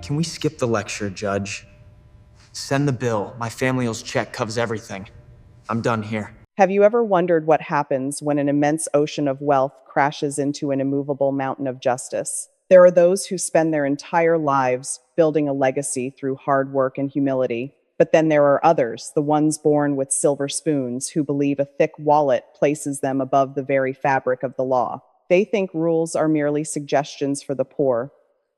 Can we skip the lecture, Judge? Send the bill. My family's check covers everything. I'm done here. Have you ever wondered what happens when an immense ocean of wealth crashes into an immovable mountain of justice? There are those who spend their entire lives building a legacy through hard work and humility. But then there are others, the ones born with silver spoons, who believe a thick wallet places them above the very fabric of the law. They think rules are merely suggestions for the poor,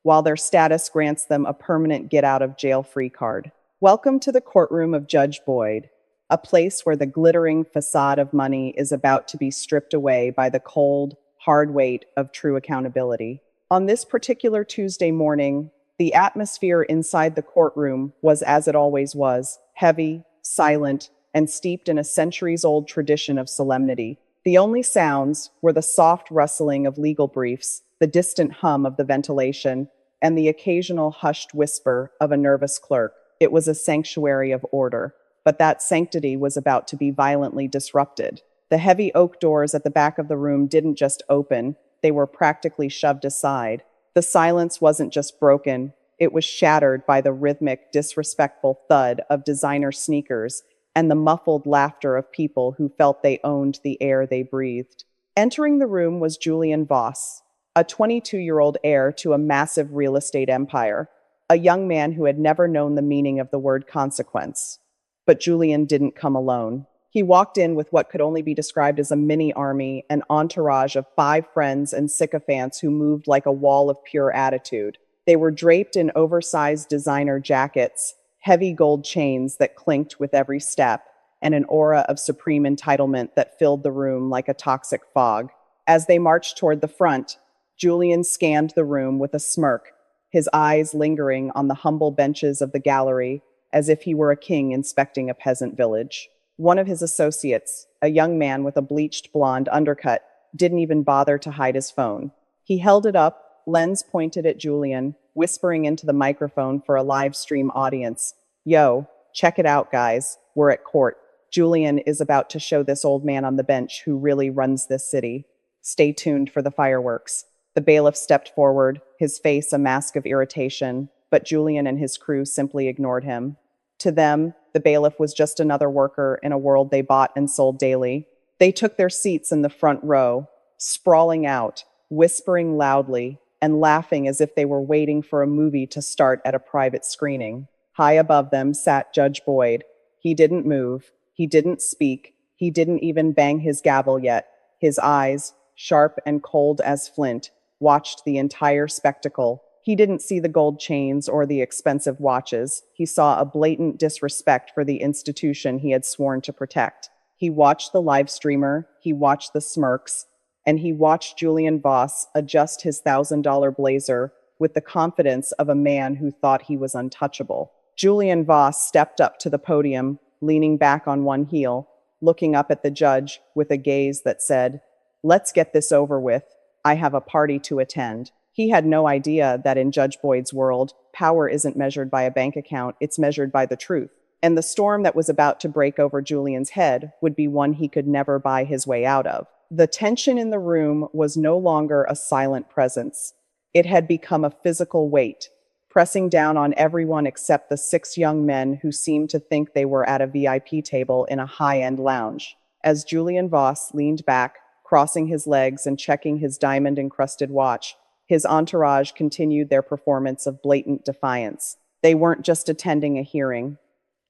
while their status grants them a permanent get-out-of-jail-free card. Welcome to the courtroom of Judge Boyd, a place where the glittering facade of money is about to be stripped away by the cold, hard weight of true accountability. On this particular Tuesday morning, the atmosphere inside the courtroom was as it always was, heavy, silent, and steeped in a centuries-old tradition of solemnity. The only sounds were the soft rustling of legal briefs, the distant hum of the ventilation, and the occasional hushed whisper of a nervous clerk. It was a sanctuary of order, but that sanctity was about to be violently disrupted. The heavy oak doors at the back of the room didn't just open, they were practically shoved aside. The silence wasn't just broken, it was shattered by the rhythmic, disrespectful thud of designer sneakers and the muffled laughter of people who felt they owned the air they breathed. Entering the room was Julian Voss, a 22-year-old heir to a massive real estate empire, a young man who had never known the meaning of the word consequence. But Julian didn't come alone. He walked in with what could only be described as a mini-army, an entourage of 5 friends and sycophants who moved like a wall of pure attitude. They were draped in oversized designer jackets, heavy gold chains that clinked with every step, and an aura of supreme entitlement that filled the room like a toxic fog. As they marched toward the front, Julian scanned the room with a smirk, his eyes lingering on the humble benches of the gallery, as if he were a king inspecting a peasant village. One of his associates, a young man with a bleached blonde undercut, didn't even bother to hide his phone. He held it up, lens pointed at Julian, whispering into the microphone for a live stream audience. "Yo, check it out, guys. We're at court. Julian is about to show this old man on the bench who really runs this city. Stay tuned for the fireworks." The bailiff stepped forward, his face a mask of irritation, but Julian and his crew simply ignored him. To them, the bailiff was just another worker in a world they bought and sold daily. They took their seats in the front row, sprawling out, whispering loudly, and laughing as if they were waiting for a movie to start at a private screening. High above them sat Judge Boyd. He didn't move. He didn't speak. He didn't even bang his gavel yet. His eyes, sharp and cold as flint, watched the entire spectacle. He didn't see the gold chains or the expensive watches. He saw a blatant disrespect for the institution he had sworn to protect. He watched the live streamer, he watched the smirks, and he watched Julian Voss adjust his $1,000 blazer with the confidence of a man who thought he was untouchable. Julian Voss stepped up to the podium, leaning back on one heel, looking up at the judge with a gaze that said, "Let's get this over with. I have a party to attend." He had no idea that in Judge Boyd's world, power isn't measured by a bank account, it's measured by the truth. And the storm that was about to break over Julian's head would be one he could never buy his way out of. The tension in the room was no longer a silent presence. It had become a physical weight, pressing down on everyone except the 6 young men who seemed to think they were at a VIP table in a high-end lounge. As Julian Voss leaned back, crossing his legs and checking his diamond-encrusted watch, his entourage continued their performance of blatant defiance. They weren't just attending a hearing.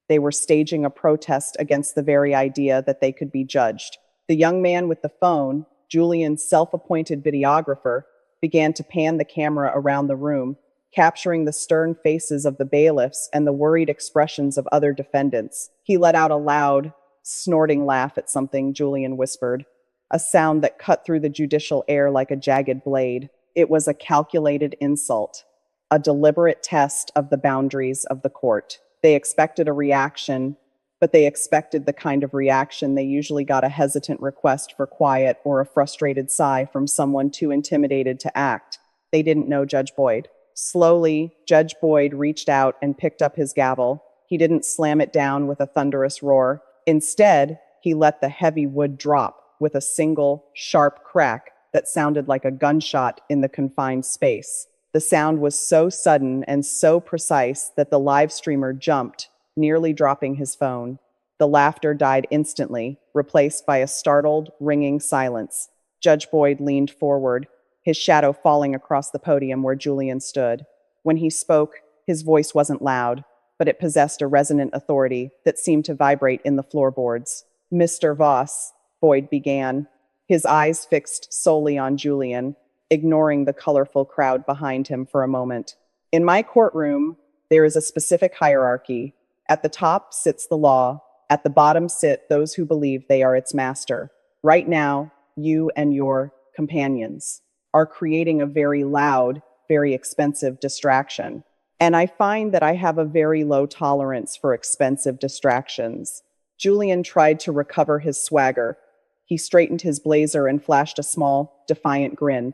They were staging a protest against the very idea that they could be judged. The young man with the phone, Julian's self-appointed videographer, began to pan the camera around the room, capturing the stern faces of the bailiffs and the worried expressions of other defendants. He let out a loud, snorting laugh at something Julian whispered, a sound that cut through the judicial air like a jagged blade. It was a calculated insult, a deliberate test of the boundaries of the court. They expected a reaction, but they expected the kind of reaction they usually got: a hesitant request for quiet or a frustrated sigh from someone too intimidated to act. They didn't know Judge Boyd. Slowly, Judge Boyd reached out and picked up his gavel. He didn't slam it down with a thunderous roar. Instead, he let the heavy wood drop with a single, sharp crack that sounded like a gunshot in the confined space. The sound was so sudden and so precise that the live streamer jumped, nearly dropping his phone. The laughter died instantly, replaced by a startled, ringing silence. Judge Boyd leaned forward, his shadow falling across the podium where Julian stood. When he spoke, his voice wasn't loud, but it possessed a resonant authority that seemed to vibrate in the floorboards. Mr. Voss, Boyd began, his eyes fixed solely on Julian, ignoring the colorful crowd behind him for a moment. In my courtroom, there is a specific hierarchy. At the top sits the law. At the bottom sit those who believe they are its master. Right now, you and your companions are creating a very loud, very expensive distraction. And I find that I have a very low tolerance for expensive distractions. Julian tried to recover his swagger. He straightened his blazer and flashed a small, defiant grin.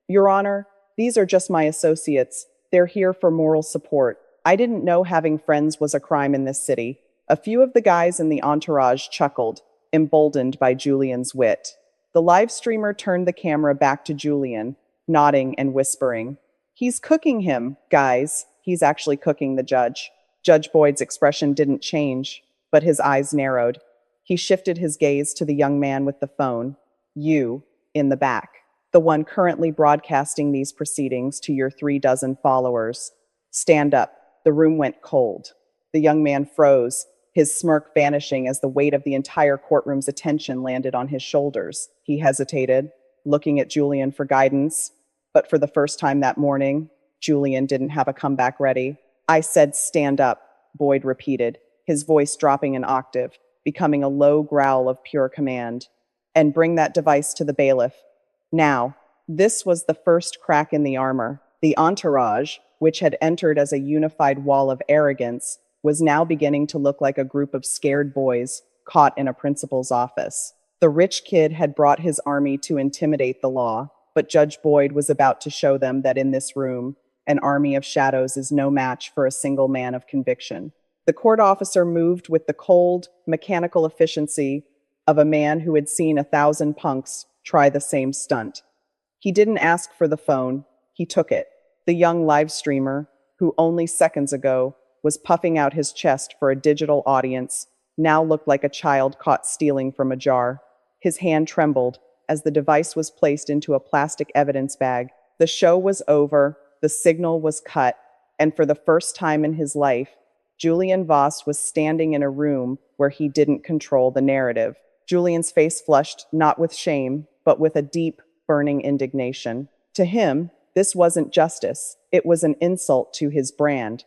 Your Honor, these are just my associates. They're here for moral support. I didn't know having friends was a crime in this city. A few of the guys in the entourage chuckled, emboldened by Julian's wit. The live streamer turned the camera back to Julian, nodding and whispering. He's cooking him, guys. He's actually cooking the judge. Judge Boyd's expression didn't change, but his eyes narrowed. He shifted his gaze to the young man with the phone. You, in the back. The one currently broadcasting these proceedings to your 36 followers. Stand up. The room went cold. The young man froze, his smirk vanishing as the weight of the entire courtroom's attention landed on his shoulders. He hesitated, looking at Julian for guidance, but for the first time that morning, Julian didn't have a comeback ready. I said stand up, Boyd repeated, his voice dropping an octave, becoming a low growl of pure command. And bring that device to the bailiff. Now, this was the first crack in the armor. The entourage, which had entered as a unified wall of arrogance, was now beginning to look like a group of scared boys caught in a principal's office. The rich kid had brought his army to intimidate the law, but Judge Boyd was about to show them that in this room, an army of shadows is no match for a single man of conviction. The court officer moved with the cold, mechanical efficiency of a man who had seen 1,000 punks try the same stunt. He didn't ask for the phone, he took it. The young live streamer, who only seconds ago was puffing out his chest for a digital audience, now looked like a child caught stealing from a jar. His hand trembled as the device was placed into a plastic evidence bag. The show was over, the signal was cut, and for the first time in his life, Julian Voss was standing in a room where he didn't control the narrative. Julian's face flushed, not with shame, but with a deep, burning indignation. To him, this wasn't justice. It was an insult to his brand.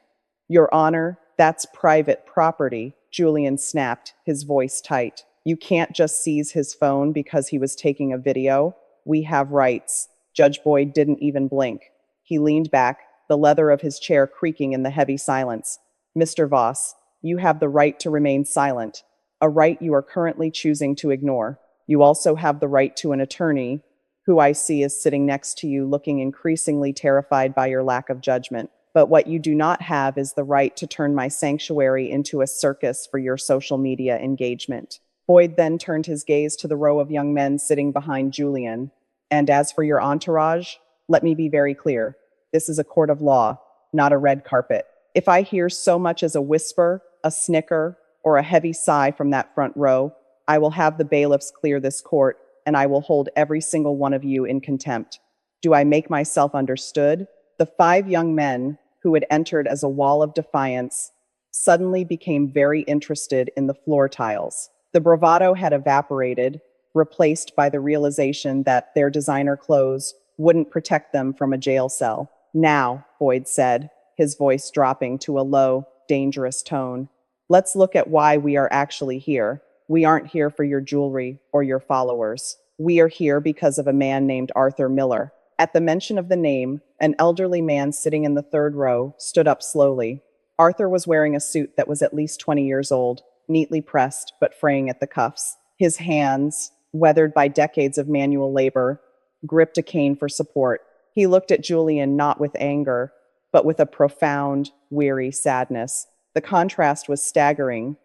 Your Honor, that's private property, Julian snapped, his voice tight. You can't just seize his phone because he was taking a video. We have rights. Judge Boyd didn't even blink. He leaned back, the leather of his chair creaking in the heavy silence. Mr. Voss, you have the right to remain silent, a right you are currently choosing to ignore. You also have the right to an attorney, who I see is sitting next to you looking increasingly terrified by your lack of judgment. But what you do not have is the right to turn my sanctuary into a circus for your social media engagement. Boyd then turned his gaze to the row of young men sitting behind Julian. And as for your entourage, let me be very clear. This is a court of law, not a red carpet. If I hear so much as a whisper, a snicker, or a heavy sigh from that front row, I will have the bailiffs clear this court, and I will hold every single one of you in contempt. Do I make myself understood? The 5 young men, who had entered as a wall of defiance, suddenly became very interested in the floor tiles. The bravado had evaporated, replaced by the realization that their designer clothes wouldn't protect them from a jail cell. Now, Boyd said, his voice dropping to a low, dangerous tone, let's look at why we are actually here. We aren't here for your jewelry or your followers. We are here because of a man named Arthur Miller. At the mention of the name, an elderly man sitting in the 3rd row stood up slowly. Arthur was wearing a suit that was at least 20 years old, neatly pressed but fraying at the cuffs. His hands, weathered by decades of manual labor, gripped a cane for support. He looked at Julian not with anger, but with a profound, weary sadness. The contrast was staggering.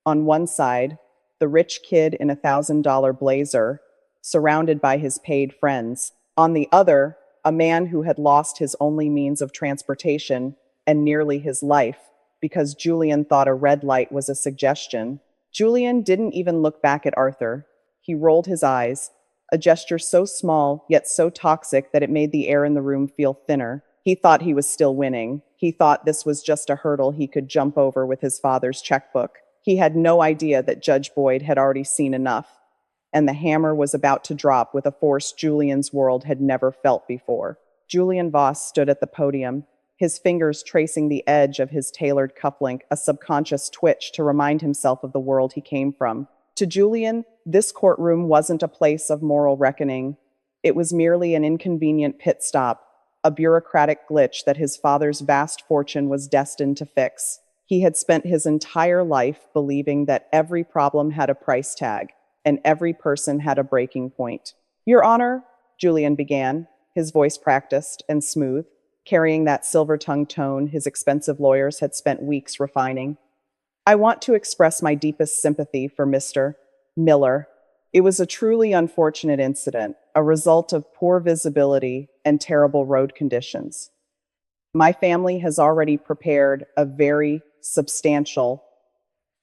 On one side, the rich kid in $1,000 blazer, surrounded by his paid friends. On the other, a man who had lost his only means of transportation and nearly his life because Julian thought a red light was a suggestion. Julian didn't even look back at Arthur. He rolled his eyes, a gesture so small yet so toxic that it made the air in the room feel thinner. He thought he was still winning. He thought this was just a hurdle he could jump over with his father's checkbook. He had no idea that Judge Boyd had already seen enough, and the hammer was about to drop with a force Julian's world had never felt before. Julian Voss stood at the podium, his fingers tracing the edge of his tailored cufflink, a subconscious twitch to remind himself of the world he came from. To Julian, this courtroom wasn't a place of moral reckoning. It was merely an inconvenient pit stop, a bureaucratic glitch that his father's vast fortune was destined to fix. He had spent his entire life believing that every problem had a price tag, and every person had a breaking point. Your Honor, Julian began, his voice practiced and smooth, carrying that silver-tongued tone his expensive lawyers had spent weeks refining. I want to express my deepest sympathy for Mr. Miller. It was a truly unfortunate incident, a result of poor visibility and terrible road conditions. My family has already prepared a very substantial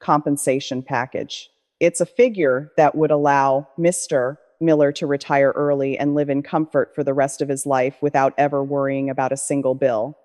compensation package. It's a figure that would allow Mr. Miller to retire early and live in comfort for the rest of his life without ever worrying about a single bill.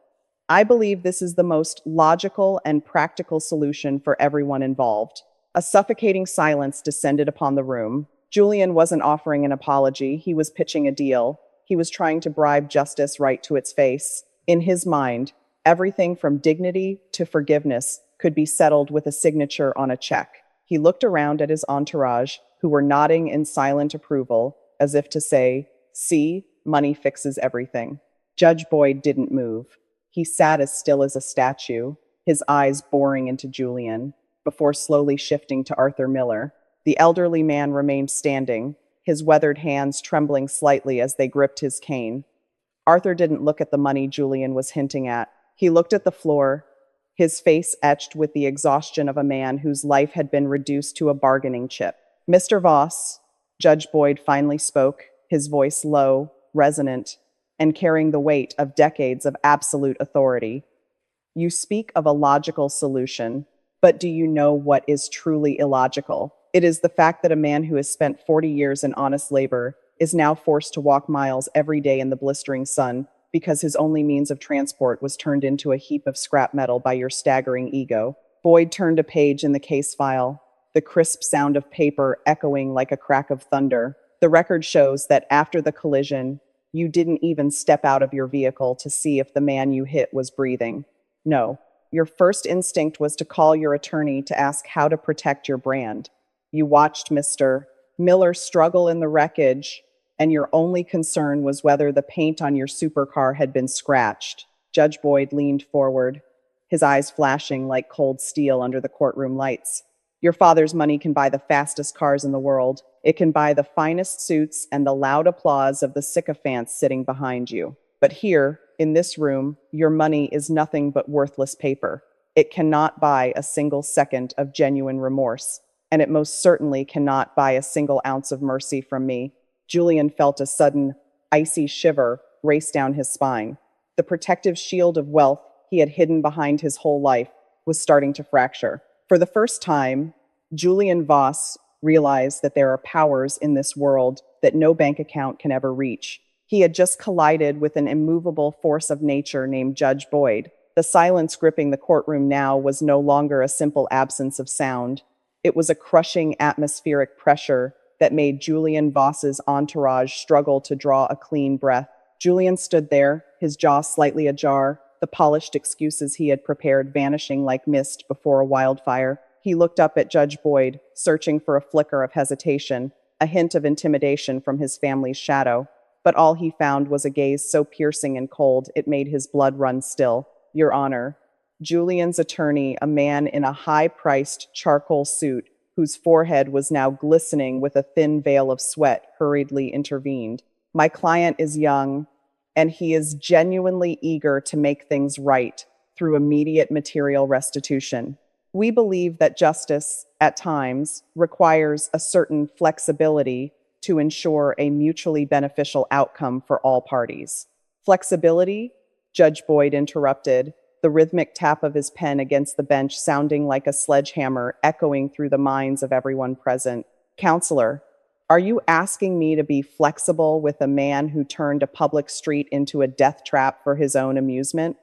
I believe this is the most logical and practical solution for everyone involved. A suffocating silence descended upon the room. Julian wasn't offering an apology, he was pitching a deal. He was trying to bribe justice right to its face. In his mind, everything from dignity to forgiveness could be settled with a signature on a check. He looked around at his entourage, who were nodding in silent approval, as if to say, "See, money fixes everything." Judge Boyd didn't move. He sat as still as a statue, his eyes boring into Julian, before slowly shifting to Arthur Miller. The elderly man remained standing, his weathered hands trembling slightly as they gripped his cane. Arthur didn't look at the money Julian was hinting at. He looked at the floor, his face etched with the exhaustion of a man whose life had been reduced to a bargaining chip. Mr. Voss, Judge Boyd finally spoke, his voice low, resonant, and carrying the weight of decades of absolute authority. You speak of a logical solution, but do you know what is truly illogical? It is the fact that a man who has spent 40 years in honest labor is now forced to walk miles every day in the blistering sun because his only means of transport was turned into a heap of scrap metal by your staggering ego. Boyd turned a page in the case file, the crisp sound of paper echoing like a crack of thunder. The record shows that after the collision, you didn't even step out of your vehicle to see if the man you hit was breathing. No, your first instinct was to call your attorney to ask how to protect your brand. You watched Mr. Miller struggle in the wreckage, and your only concern was whether the paint on your supercar had been scratched. Judge Boyd leaned forward, his eyes flashing like cold steel under the courtroom lights. Your father's money can buy the fastest cars in the world. It can buy the finest suits and the loud applause of the sycophants sitting behind you. But here, in this room, your money is nothing but worthless paper. It cannot buy a single second of genuine remorse, and it most certainly cannot buy a single ounce of mercy from me. Julian felt a sudden, icy shiver race down his spine. The protective shield of wealth he had hidden behind his whole life was starting to fracture. For the first time, Julian Voss realized that there are powers in this world that no bank account can ever reach. He had just collided with an immovable force of nature named Judge Boyd. The silence gripping the courtroom now was no longer a simple absence of sound. It was a crushing atmospheric pressure that made Julian Voss's entourage struggle to draw a clean breath. Julian stood there, his jaw slightly ajar, the polished excuses he had prepared vanishing like mist before a wildfire. He looked up at Judge Boyd, searching for a flicker of hesitation, a hint of intimidation from his family's shadow. But all he found was a gaze so piercing and cold it made his blood run still. Your Honor, Julian's attorney, a man in a high-priced charcoal suit, whose forehead was now glistening with a thin veil of sweat, hurriedly intervened. My client is young, and he is genuinely eager to make things right through immediate material restitution. We believe that justice, at times, requires a certain flexibility to ensure a mutually beneficial outcome for all parties. Flexibility? Judge Boyd interrupted, the rhythmic tap of his pen against the bench sounding like a sledgehammer echoing through the minds of everyone present. Counselor, are you asking me to be flexible with a man who turned a public street into a death trap for his own amusement?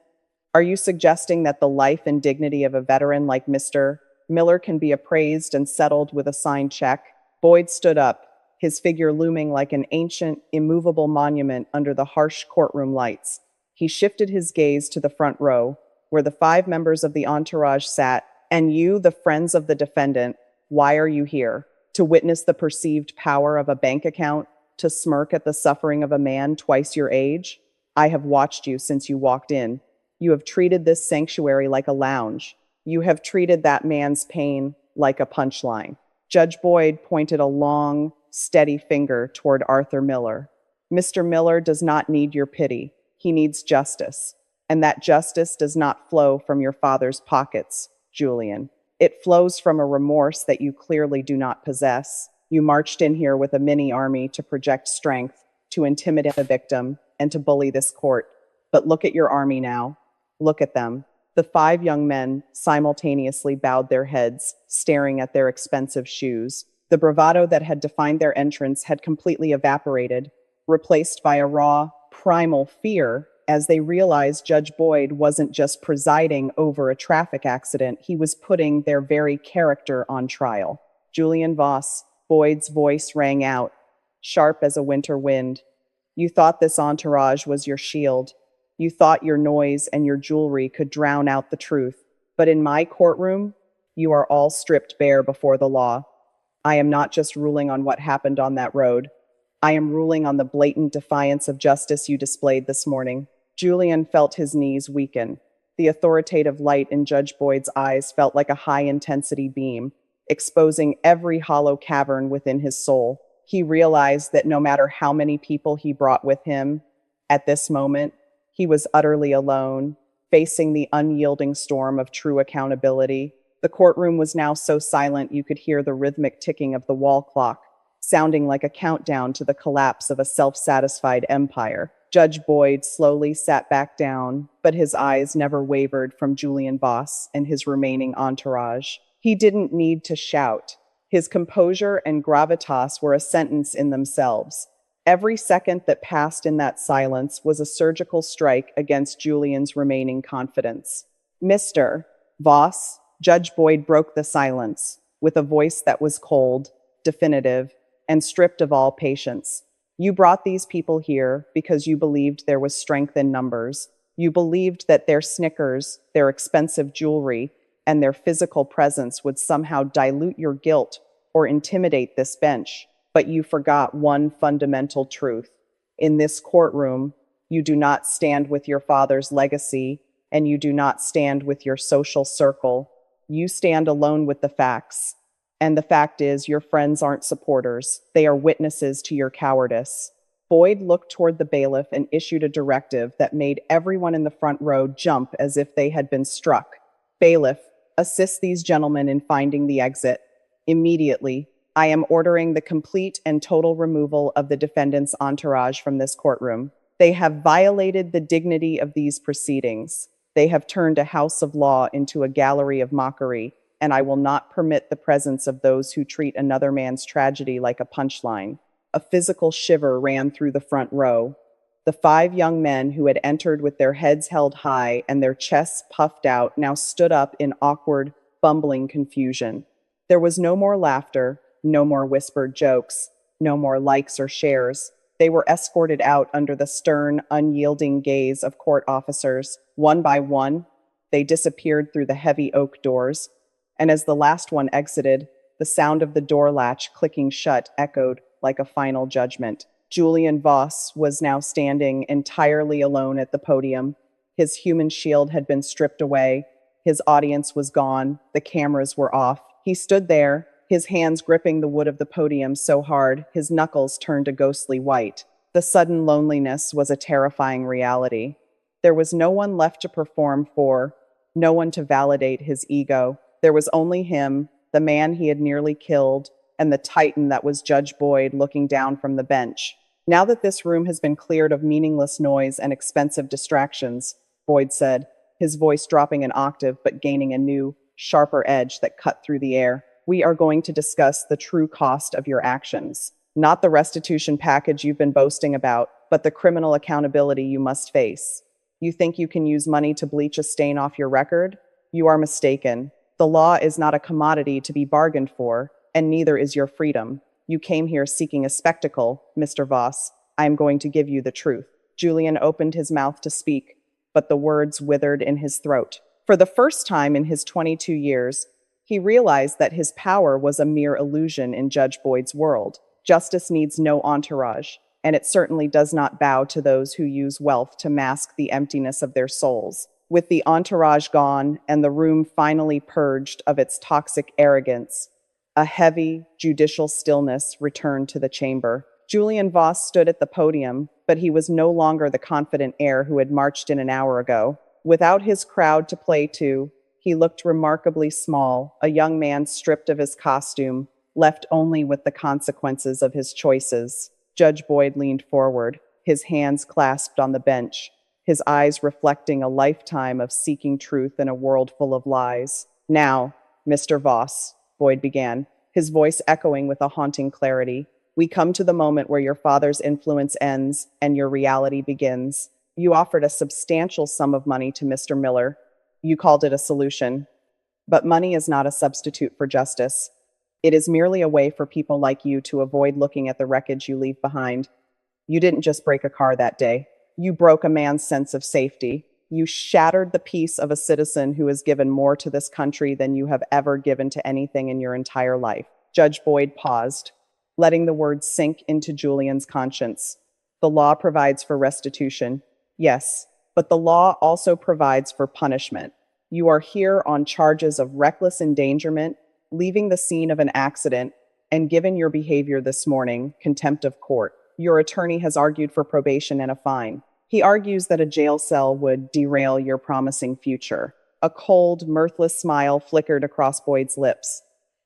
Are you suggesting that the life and dignity of a veteran like Mr. Miller can be appraised and settled with a signed check? Boyd stood up, his figure looming like an ancient, immovable monument under the harsh courtroom lights. He shifted his gaze to the front row, where the 5 members of the entourage sat. And you, the friends of the defendant, why are you here? To witness the perceived power of a bank account? To smirk at the suffering of a man twice your age? I have watched you since you walked in. You have treated this sanctuary like a lounge. You have treated that man's pain like a punchline. Judge Boyd pointed a long, steady finger toward Arthur Miller. Mr. Miller does not need your pity. He needs justice. And that justice does not flow from your father's pockets, Julian. It flows from a remorse that you clearly do not possess. You marched in here with a mini army to project strength, to intimidate the victim, and to bully this court. But look at your army now. Look at them. The 5 young men simultaneously bowed their heads, staring at their expensive shoes. The bravado that had defined their entrance had completely evaporated, replaced by a raw, primal fear as they realized Judge Boyd wasn't just presiding over a traffic accident, he was putting their very character on trial. Julian Voss, Boyd's voice rang out, sharp as a winter wind. You thought this entourage was your shield. You thought your noise and your jewelry could drown out the truth. But in my courtroom, you are all stripped bare before the law. I am not just ruling on what happened on that road. I am ruling on the blatant defiance of justice you displayed this morning. Julian felt his knees weaken. The authoritative light in Judge Boyd's eyes felt like a high-intensity beam, exposing every hollow cavern within his soul. He realized that no matter how many people he brought with him, at this moment, he was utterly alone, facing the unyielding storm of true accountability. The courtroom was now so silent you could hear the rhythmic ticking of the wall clock, sounding like a countdown to the collapse of a self-satisfied empire. Judge Boyd slowly sat back down, but his eyes never wavered from Julian Voss and his remaining entourage. He didn't need to shout. His composure and gravitas were a sentence in themselves. Every second that passed in that silence was a surgical strike against Julian's remaining confidence. Mr. Voss, Judge Boyd broke the silence with a voice that was cold, definitive, and stripped of all patience. You brought these people here because you believed there was strength in numbers. You believed that their Snickers, their expensive jewelry, and their physical presence would somehow dilute your guilt or intimidate this bench. But you forgot one fundamental truth. In this courtroom, you do not stand with your father's legacy, and you do not stand with your social circle. You stand alone with the facts. And the fact is, your friends aren't supporters. They are witnesses to your cowardice. Boyd looked toward the bailiff and issued a directive that made everyone in the front row jump as if they had been struck. Bailiff, assist these gentlemen in finding the exit. Immediately, I am ordering the complete and total removal of the defendant's entourage from this courtroom. They have violated the dignity of these proceedings. They have turned a house of law into a gallery of mockery, and I will not permit the presence of those who treat another man's tragedy like a punchline. A physical shiver ran through the front row. The 5 young men who had entered with their heads held high and their chests puffed out now stood up in awkward, bumbling confusion. There was no more laughter, no more whispered jokes, no more likes or shares. They were escorted out under the stern, unyielding gaze of court officers. One by one, they disappeared through the heavy oak doors. And as the last one exited, the sound of the door latch clicking shut echoed like a final judgment. Julian Voss was now standing entirely alone at the podium. His human shield had been stripped away. His audience was gone. The cameras were off. He stood there, his hands gripping the wood of the podium so hard, his knuckles turned a ghostly white. The sudden loneliness was a terrifying reality. There was no one left to perform for, no one to validate his ego. There was only him, the man he had nearly killed, and the titan that was Judge Boyd looking down from the bench. Now that this room has been cleared of meaningless noise and expensive distractions, Boyd said, his voice dropping an octave but gaining a new, sharper edge that cut through the air, we are going to discuss the true cost of your actions. Not the restitution package you've been boasting about, but the criminal accountability you must face. You think you can use money to bleach a stain off your record? You are mistaken. The law is not a commodity to be bargained for, and neither is your freedom. You came here seeking a spectacle, Mr. Voss. I am going to give you the truth. Julian opened his mouth to speak, but the words withered in his throat. For the first time in his 22 years, he realized that his power was a mere illusion in Judge Boyd's world. Justice needs no entourage, and it certainly does not bow to those who use wealth to mask the emptiness of their souls. With the entourage gone and the room finally purged of its toxic arrogance, a heavy, judicial stillness returned to the chamber. Julian Voss stood at the podium, but he was no longer the confident heir who had marched in an hour ago. Without his crowd to play to, he looked remarkably small, a young man stripped of his costume, left only with the consequences of his choices. Judge Boyd leaned forward, his hands clasped on the bench, his eyes reflecting a lifetime of seeking truth in a world full of lies. Now, Mr. Voss, Boyd began, his voice echoing with a haunting clarity, we come to the moment where your father's influence ends and your reality begins. You offered a substantial sum of money to Mr. Miller. You called it a solution. But money is not a substitute for justice. It is merely a way for people like you to avoid looking at the wreckage you leave behind. You didn't just break a car that day. You broke a man's sense of safety. You shattered the peace of a citizen who has given more to this country than you have ever given to anything in your entire life. Judge Boyd paused, letting the words sink into Julian's conscience. The law provides for restitution, yes, but the law also provides for punishment. You are here on charges of reckless endangerment, leaving the scene of an accident, and given your behavior this morning, contempt of court. Your attorney has argued for probation and a fine. He argues that a jail cell would derail your promising future. A cold, mirthless smile flickered across Boyd's lips.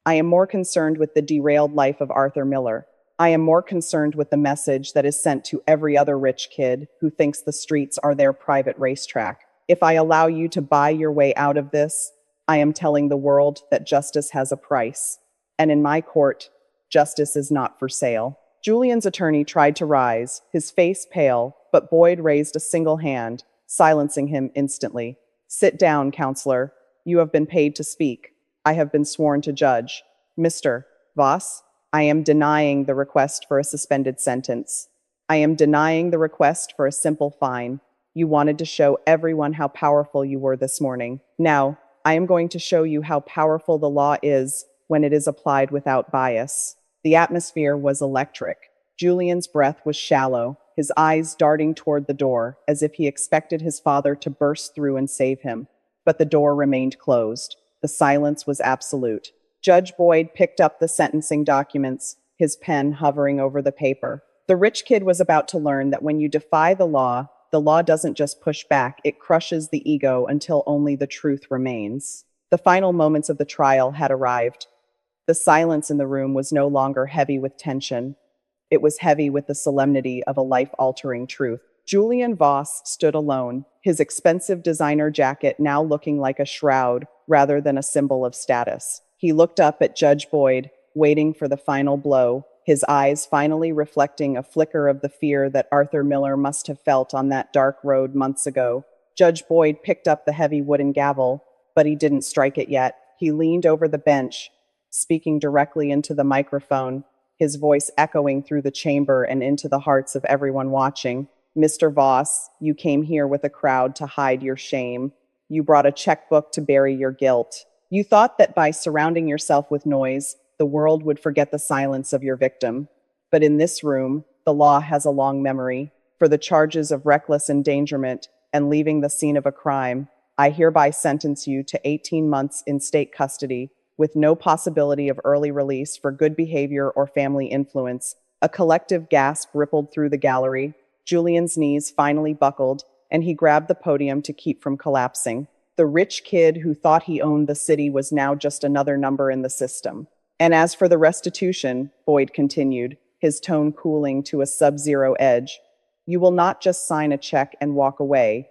I am more concerned with the derailed life of Arthur Miller. I am more concerned with the message that is sent to every other rich kid who thinks the streets are their private racetrack. If I allow you to buy your way out of this, I am telling the world that justice has a price. And in my court, justice is not for sale. Julian's attorney tried to rise, his face pale, but Boyd raised a single hand, silencing him instantly. Sit down, counselor. You have been paid to speak. I have been sworn to judge. Mr. Voss, I am denying the request for a suspended sentence. I am denying the request for a simple fine. You wanted to show everyone how powerful you were this morning. Now, I am going to show you how powerful the law is when it is applied without bias. The atmosphere was electric. Julian's breath was shallow, his eyes darting toward the door, as if he expected his father to burst through and save him. But the door remained closed. The silence was absolute. Judge Boyd picked up the sentencing documents, his pen hovering over the paper. The rich kid was about to learn that when you defy the law doesn't just push back, it crushes the ego until only the truth remains. The final moments of the trial had arrived. The silence in the room was no longer heavy with tension. It was heavy with the solemnity of a life-altering truth. Julian Voss stood alone, his expensive designer jacket now looking like a shroud rather than a symbol of status. He looked up at Judge Boyd, waiting for the final blow, his eyes finally reflecting a flicker of the fear that Arthur Miller must have felt on that dark road months ago. Judge Boyd picked up the heavy wooden gavel, but he didn't strike it yet. He leaned over the bench, speaking directly into the microphone, his voice echoing through the chamber and into the hearts of everyone watching. Mr. Voss, you came here with a crowd to hide your shame. You brought a checkbook to bury your guilt. You thought that by surrounding yourself with noise, the world would forget the silence of your victim. But in this room, the law has a long memory. For the charges of reckless endangerment and leaving the scene of a crime, I hereby sentence you to 18 months in state custody with no possibility of early release for good behavior or family influence. A collective gasp rippled through the gallery. Julian's knees finally buckled, and he grabbed the podium to keep from collapsing. The rich kid who thought he owned the city was now just another number in the system. And as for the restitution, Boyd continued, his tone cooling to a sub-zero edge. You will not just sign a check and walk away.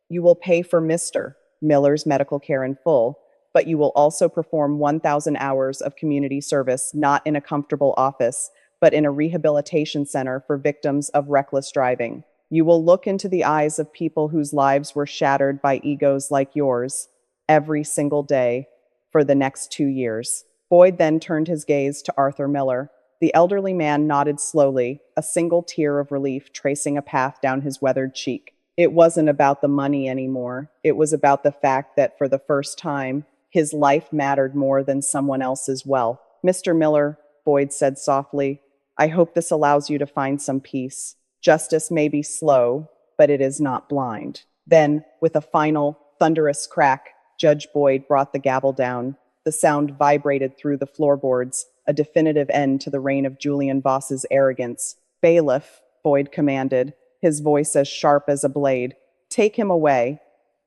You will pay for Mr. Miller's medical care in full, but you will also perform 1,000 hours of community service, not in a comfortable office, but in a rehabilitation center for victims of reckless driving. You will look into the eyes of people whose lives were shattered by egos like yours every single day for the next 2 years. Boyd then turned his gaze to Arthur Miller. The elderly man nodded slowly, a single tear of relief tracing a path down his weathered cheek. It wasn't about the money anymore. It was about the fact that for the first time, his life mattered more than someone else's wealth. Mr. Miller, Boyd said softly, I hope this allows you to find some peace. Justice may be slow, but it is not blind. Then, with a final, thunderous crack, Judge Boyd brought the gavel down. The sound vibrated through the floorboards, a definitive end to the reign of Julian Voss's arrogance. Bailiff, Boyd commanded, his voice as sharp as a blade, take him away,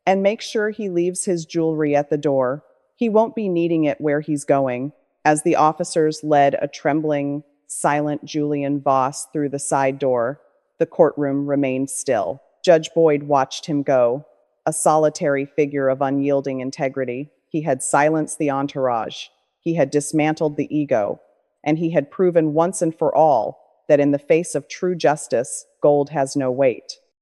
and make sure he leaves his jewelry at the door. He won't be needing it where he's going. As the officers led a trembling, silent Julian Voss through the side door, the courtroom remained still. Judge Boyd watched him go, a solitary figure of unyielding integrity. He had silenced the entourage. He had dismantled the ego. And he had proven once and for all that in the face of true justice, gold has no weight.